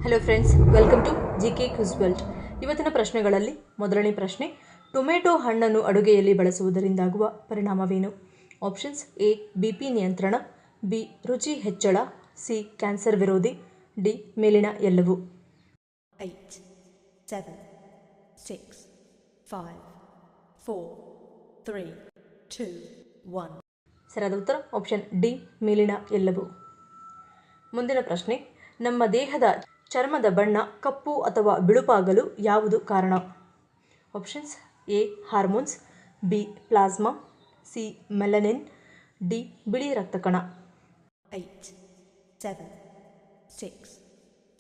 Hello friends, welcome to GK quiz world. ಇವತ್ತಿನ ಪ್ರಶ್ನೆಗಳಲ್ಲಿ ಮೊದಲನೇ ಪ್ರಶ್ನೆ, ಟೊಮೆಟೊ ಹಣ್ಣನ್ನು ಅಡುಗೆಯಲ್ಲಿ ಬಳಸುವುದರಿಂದಾಗುವ ಪರಿಣಾಮವೇನು? ಆಪ್ಷನ್ಸ್: ಎ ಬಿಪಿ ನಿಯಂತ್ರಣ, ಬಿ ರುಚಿ ಹೆಚ್ಚಳ, ಸಿ ಕ್ಯಾನ್ಸರ್ ವಿರೋಧಿ, ಡಿ ಮೇಲಿನ ಎಲ್ಲವೂ. 8, 7, 6, 5, 4, 3, 2, 1. ಸರಿಯಾದ ಉತ್ತರ ಆಪ್ಷನ್ ಡಿ ಮೇಲಿನ ಎಲ್ಲವೂ. ಮುಂದಿನ ಪ್ರಶ್ನೆ, ನಮ್ಮ ದೇಹದ ಚರ್ಮದ ಬಣ್ಣ ಕಪ್ಪು ಅಥವಾ ಬಿಳುಪಾಗಲು ಯಾವುದು ಕಾರಣ? Options: A hormones, B plasma, C melanin, D ಬಿಳಿ ರಕ್ತ ಕಣ. 8, 7, 6,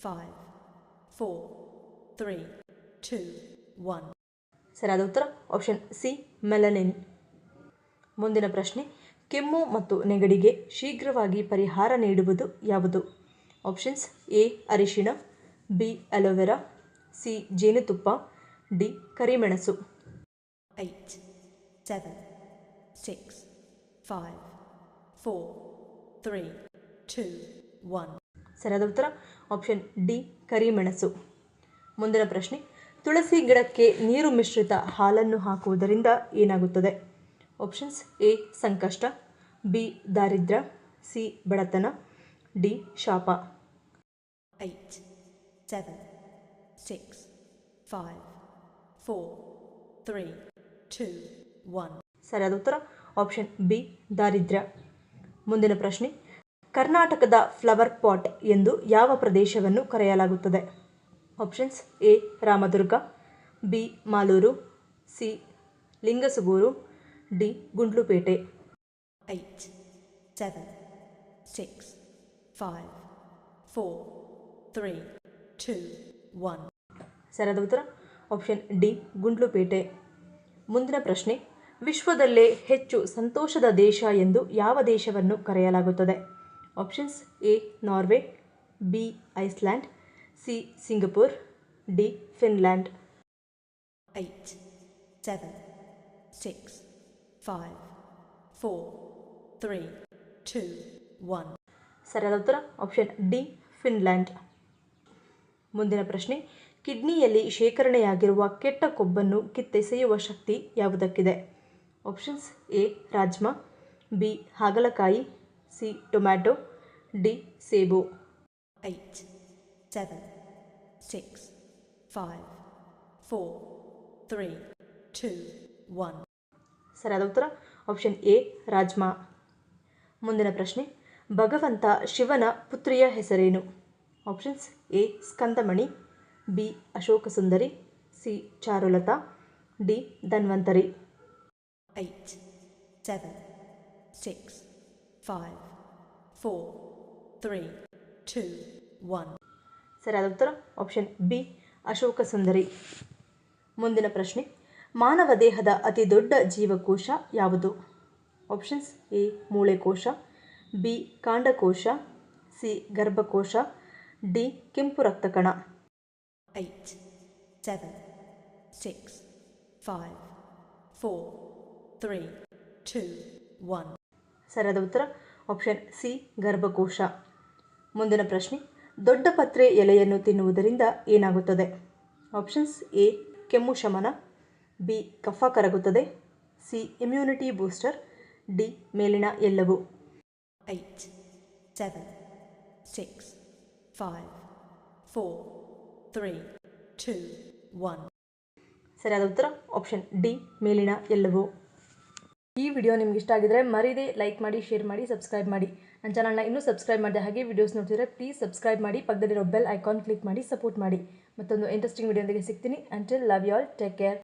5, 4, 3, 2, 1. ಸರಿಯಾದ ಉತ್ತರ ಆಪ್ಷನ್ ಸಿ ಮೆಲನಿನ್. ಮುಂದಿನ ಪ್ರಶ್ನೆ, ಕೆಮ್ಮು ಮತ್ತು ನೆಗಡಿಗೆ ಶೀಘ್ರವಾಗಿ ಪರಿಹಾರ ನೀಡುವುದು ಯಾವುದು? ಆಪ್ಷನ್ಸ್: ಎ ಅರಿಶಿಣ, ಬಿ ಅಲೋವೆರಾ, ಸಿ ಜೇನುತುಪ್ಪ, ಡಿ ಕರಿಮೆಣಸು. 8, 7, 6, 5, 4, 3, 2, 1. ಸರಿಯಾದ ಉತ್ತರ ಆಪ್ಷನ್ ಡಿ ಕರಿಮೆಣಸು. ಮುಂದಿನ ಪ್ರಶ್ನೆ, ತುಳಸಿ ಗಿಡಕ್ಕೆ ನೀರು ಮಿಶ್ರಿತ ಹಾಲನ್ನು ಹಾಕುವುದರಿಂದ ಏನಾಗುತ್ತದೆ? ಆಪ್ಷನ್ಸ್: ಎ ಸಂಕಷ್ಟ, ಬಿ ದಾರಿದ್ರ್ಯ, ಸಿ ಬಡತನ, ಡಿ ಶಾಪ. 8, 7, 6, 5, 4, 3, 2, 1. ಸರಿಯಾದ ಉತ್ತರ ಆಪ್ಷನ್ ಬಿ ದಾರಿದ್ರ್ಯ. ಮುಂದಿನ ಪ್ರಶ್ನೆ, ಕರ್ನಾಟಕದ ಫ್ಲವರ್ ಪಾಟ್ ಎಂದು ಯಾವ ಪ್ರದೇಶವನ್ನು ಕರೆಯಲಾಗುತ್ತದೆ? Options: A Ramdurg, B Malur, C Lingasugur, D Gundlupet. 8, 7, 6, 5, 4, 3, 2, 1. ಸರಿಯಾದ ಉತ್ತರ ಆಪ್ಷನ್ ಡಿ ಗುಂಡ್ಲುಪೇಟೆ. ಮುಂದಿನ ಪ್ರಶ್ನೆ, ವಿಶ್ವದಲ್ಲೇ ಹೆಚ್ಚು ಸಂತೋಷದ ದೇಶ ಎಂದು ಯಾವ ದೇಶವನ್ನು ಕರೆಯಲಾಗುತ್ತದೆ? Options: A Norway, B Iceland, C Singapore, D Finland. 8, 7, 6, 5, 4, 3, 2, 1. ಸರಿಯಾದ ಉತ್ತರ ಆಪ್ಷನ್ ಡಿ ಫಿನ್ಲ್ಯಾಂಡ್. ಮುಂದಿನ ಪ್ರಶ್ನೆ, ಕಿಡ್ನಿಯಲ್ಲಿ ಶೇಖರಣೆಯಾಗಿರುವ ಕೆಟ್ಟ ಕೊಬ್ಬನ್ನು ಕಿತ್ತೆಸೆಯುವ ಶಕ್ತಿ ಯಾವುದಕ್ಕಿದೆ? ಆಪ್ಷನ್ಸ್: ಎ ರಾಜ್ಮಾ, ಬಿ ಹಾಗಲಕಾಯಿ, ಸಿ ಟೊಮ್ಯಾಟೊ, ಡಿ ಸೇಬು. 8, 7, 6, 5, 4, 3, 2, 1. ಸರಿಯಾದ ಉತ್ತರ ಆಪ್ಷನ್ ಎ ರಾಜ್ಮಾ. ಮುಂದಿನ ಪ್ರಶ್ನೆ, ಭಗವಂತ ಶಿವನ ಪುತ್ರಿಯ ಹೆಸರೇನು? Options: A Skandamani, B Ashoka Sundari, C Charulata, D Dhanvantari. 8, 7, 6, 5, 4, 3, 2, 1. ಸರಿಯಾದ ಉತ್ತರ ಆಪ್ಷನ್ ಬಿ ಅಶೋಕ ಸುಂದರಿ. ಮುಂದಿನ ಪ್ರಶ್ನೆ, ಮಾನವ ದೇಹದ ಅತಿ ದೊಡ್ಡ ಜೀವಕೋಶ ಯಾವುದು? ಆಪ್ಷನ್ಸ್: ಎ ಮೂಳೆಕೋಶ, ಬಿ ಕಾಂಡಕೋಶ, ಸಿ ಗರ್ಭಕೋಶ, ಡಿ ಕೆಂಪು ರಕ್ತ ಕಣ. 8, 7, 6, 5, 4, 3, 2, 1. ಸರಿಯಾದ ಉತ್ತರ ಆಪ್ಷನ್ ಸಿ ಗರ್ಭಕೋಶ. ಮುಂದಿನ ಪ್ರಶ್ನೆ, ದೊಡ್ಡ ಪತ್ರೆ ಎಲೆಯನ್ನು ತಿನ್ನುವುದರಿಂದ ಏನಾಗುತ್ತದೆ? ಆಪ್ಷನ್ಸ್: ಎ ಕೆಮ್ಮು ಶಮನ, ಬಿ ಕಫ ಕರಗುತ್ತದೆ, ಸಿ ಇಮ್ಯುನಿಟಿ ಬೂಸ್ಟರ್, ಡಿ ಮೇಲಿನ ಎಲ್ಲವೂ. 8, 7, 6, 5, 4, 3, 2, 1. ಸರಿಯಾದ ಉತ್ತರ ಆಪ್ಷನ್ ಡಿ ಮೇಲಿನ ಎಲ್ಲವೂ. ಈ ವಿಡಿಯೋ ನಿಮ್ಗೆ ಇಷ್ಟ ಆಗಿದ್ರೆ ಮರೀದೆ ಲೈಕ್ ಮಾಡಿ, ಶೇರ್ ಮಾಡಿ, ಸಬ್ಸ್ಕ್ರೈಬ್ ಮಾಡಿ. ನನ್ನ ಚಾನಲ್ನ ಇನ್ನೂ ಸಬ್ಸ್ಕ್ರೈಬ್ ಮಾಡಿದೆ ಹಾಗೆ ವಿಡಿಯೋಸ್ ನೋಡ್ತಿದ್ರೆ ಪ್ಲೀಸ್ ಸಬ್ಸ್ಕ್ರೈಬ್ ಮಾಡಿ, ಪಕ್ಕದಲ್ಲಿರೋ ಬೆಲ್ ಐಕಾನ್ ಕ್ಲಿಕ್ ಮಾಡಿ ಸಪೋರ್ಟ್ ಮಾಡಿ. ಮತ್ತೊಂದು ಇಂಟ್ರೆಸ್ಟಿಂಗ್ ವಿಡಿಯೋದೊಂದಿಗೆ ಸಿಗ್ತೀನಿ. Until love you all, take care.